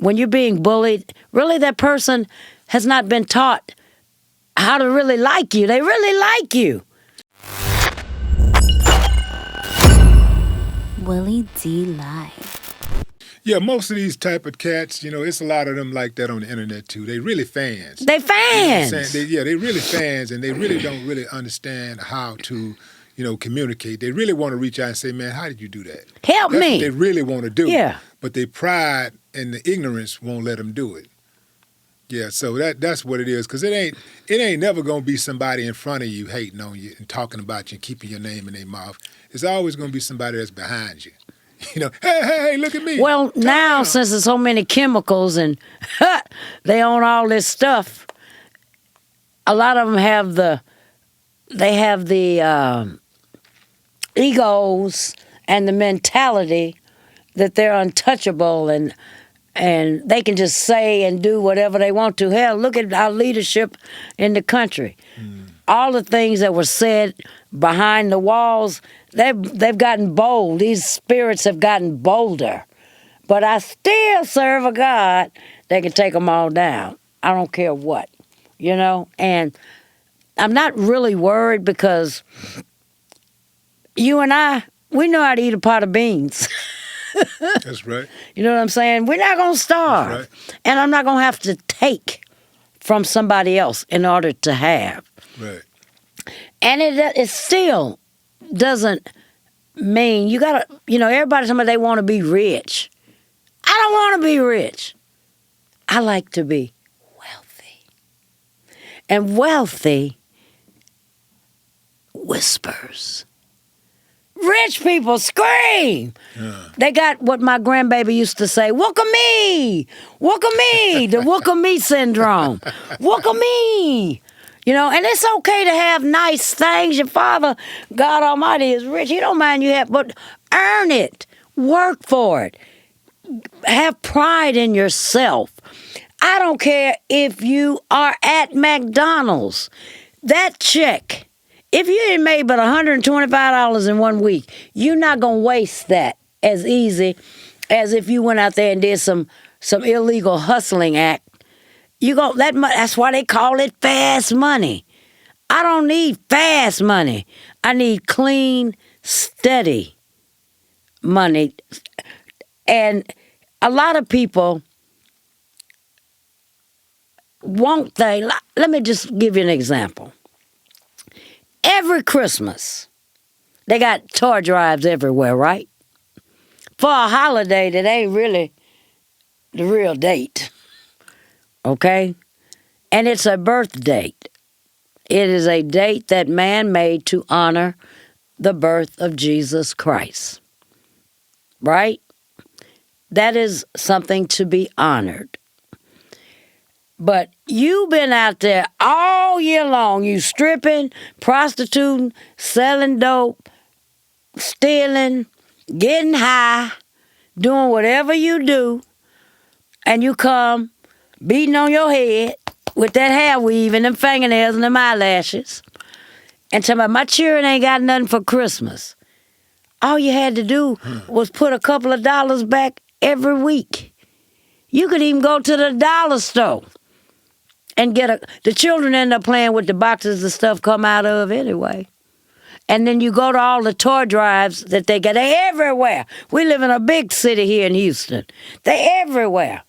when you're being bullied, really that person has not been taught how to really like you. They really like you. Willie D Live. Yeah, most of these type of cats, it's a lot of them like that on the internet too. They really fans. They fans. You know what I'm saying? They really fans, and they really don't really understand how to, communicate. They really want to reach out and say, man, how did you do that? Help That's me. What they really want to do. Yeah. But their pride and the ignorance won't let them do it. Yeah, so that's what it is. Because it ain't never gonna be somebody in front of you hating on you and talking about you and keeping your name in their mouth. It's always gonna be somebody that's behind you. Hey, look at me. Well, now since there's so many chemicals and they own all this stuff, a lot of them have the egos and the mentality that they're untouchable and they can just say and do whatever they want to. Hell, look at our leadership in the country. All the things that were said behind the walls, they've gotten bold. These spirits have gotten bolder. But I still serve a God that can take them all down. I don't care what, And I'm not really worried because you and I, we know how to eat a pot of beans. That's right. You know what I'm saying? We're not going to starve. That's right. And I'm not going to have to take from somebody else in order to have. Right. And it still doesn't mean you got to, everybody's talking about they want to be rich. I don't want to be rich. I like to be wealthy. And wealthy whispers. Rich people scream. They got what my grandbaby used to say, "Look at me, the look at me syndrome. Look at me." And it's okay to have nice things. Your Father, God Almighty, is rich. He don't mind you have, but earn it. Work for it. Have pride in yourself. I don't care if you are at McDonald's. That check, if you didn't make but $125 in 1 week, you're not going to waste that as easy as if you went out there and did some illegal hustling act. That's why they call it fast money. I don't need fast money. I need clean, steady money. And a lot of people won't think. Let me just give you an example. Every Christmas, they got toy drives everywhere, right? For a holiday that ain't really the real date. Okay? And it's a birth date. It is a date that man made to honor the birth of Jesus Christ. Right? That is something to be honored. But you've been out there all year long. You stripping, prostituting, selling dope, stealing, getting high, doing whatever you do, and you come beating on your head with that hair weave and them fingernails and them eyelashes and tell me, my children ain't got nothing for Christmas. All you had to do was put a couple of dollars back every week. You could even go to the dollar store and the children end up playing with the boxes the stuff come out of anyway. And then you go to all the toy drives that they get. They're everywhere. We live in a big city here in Houston. They're everywhere.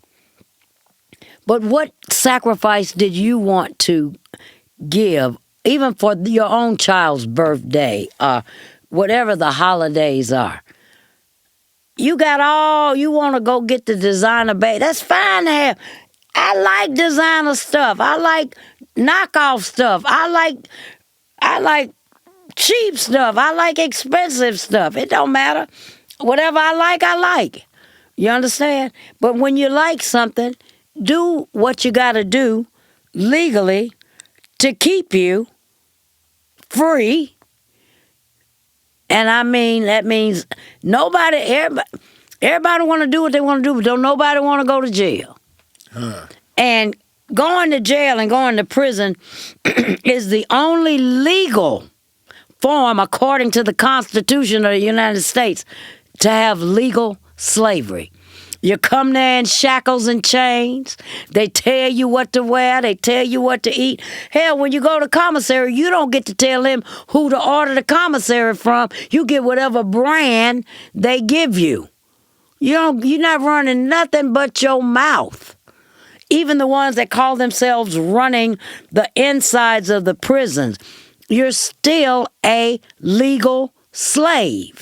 But what sacrifice did you want to give, even for your own child's birthday or whatever the holidays are? You want to go get the designer bag. That's fine to have. I like designer stuff. I like knockoff stuff. I like cheap stuff. I like expensive stuff. It don't matter. Whatever I like. You understand? But when you like something, do what you got to do legally to keep you free. And I mean, that means everybody want to do what they want to do, but don't nobody want to go to jail. And going to jail and going to prison is the only legal form, according to the Constitution of the United States, to have legal slavery. You come there in shackles and chains. They tell you what to wear. They tell you what to eat. Hell, when you go to commissary, you don't get to tell them who to order the commissary from. You get whatever brand they give you. You're not running nothing but your mouth. Even the ones that call themselves running the insides of the prisons, you're still a legal slave.